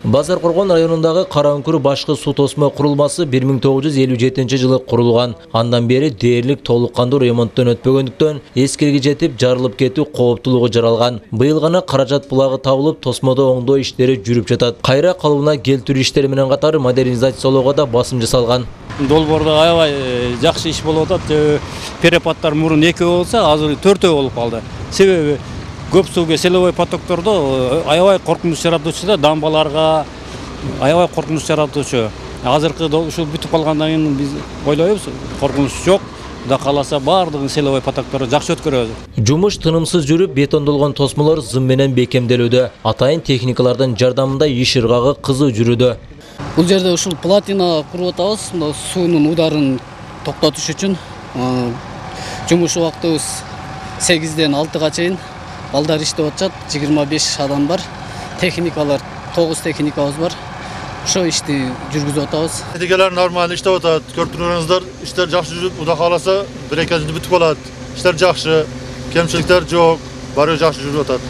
Базар Коргон районундагы Караүңкүр башкы суу тосмо курулмасы 1957-жылы курулган. Андан бери дээрлик толук кандуу ремонттон өтпөгөндүктөн эскирги жетип жарылып кетүү кооптулугу жаралган. Быйыл гана каражат булагы табылып, тосмодо оңдоо иштери жүрүп жатат. Кайра калыбына келтирүү иштери менен катар модернизациялоого да басым жасалган. Долбоордо аябай жакшы иш болуп атат. Перепадтар мурун 2 болсо, азыр 4 болуп калды. Себеби көп сууга селовой потоктордо аябай коркунуч жаратуучу да, дамбаларга аябай коркунуч жаратуучу. Азыркы ушул бүтүп калгандан кийин биз ойлойбуз, коркунуч жок. Кудай кааласа баардыгын селовой потоктору жакшы өткөрөбүз. Жумуш тынымсыз жүрүп, бетондолгон тосмолор зым менен бекемделүүдө. Атайын техникалардын жардамында иш ыргагы кызуу жүрүүдө. Бул жерде ушул платина куруп атабыз, суунун ударын токтотуш үчүн. Жумуш убактыбыз 8-ден 6-га чейин. Балдар иштеп атышат, 25 адам бар. Техникалар 9 техникабыз бар. Ошо ишти жүргүзүп атабыз. Техникалар нормал иштеп атат. Көрүп турганыңыздар, иштер жакшы жүрүп, Кудай кааласа, 1-2 жылда бүтүп калат. Иштер жакшы, кемчиликтер жок, баары жакшы жүрүп атат.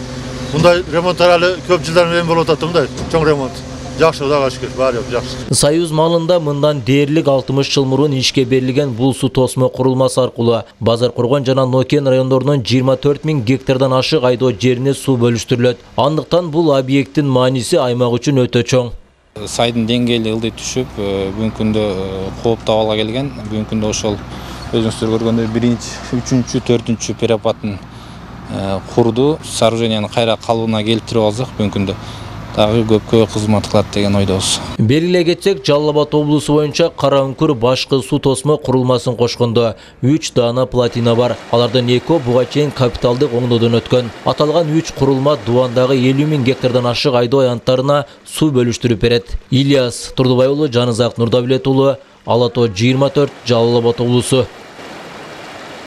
Мындай ремонттар алы көп жылдан бери болуп атат, мындай чоң ремонт. Жакшы, Кудайга шүкүр, баары жакшы. Союз малында мындан дээрлик 60 жыл мурун ишке берилген бул суу тосмо курулмасы аркылуу Базар Коргон жана Нокен райондорунун 24 000 гектардан ашык айдоо жерине суу бөлүштүрүлөт. Андыктан бул объекттин мааниси аймак үчүн өтө чоң. Сайдын деңгээли ылдый түшүп, бүгүнкү күндө кооптуу абалга келген. Бүгүнкү күндө ошол өзүңүздөр көргөндөй 1-3, 4-чү перепадын курду, сооруженияны кайра калыбына келтирип алсак, бүгүнкү күндө дагы көпкө кызмат кылат деген ойдобуз. Белгилей кетсек, Жалал Абад облусу боюнча Караүңкүр башкы суу тосмо курулмасын кошкондо 3 даана платина бар. Алардын 2 буга чейин капиталдык оңдоодон өткөн. Аталган 3 курулма Дубандагы 50 000 гектардан ашык айдоо аянттарына суу бөлүштүрүп берет. Ильяс Турдубай уулу, Жанызак Нурдавлет уулу, Ала Тоо 24, Жалал Абад облусу.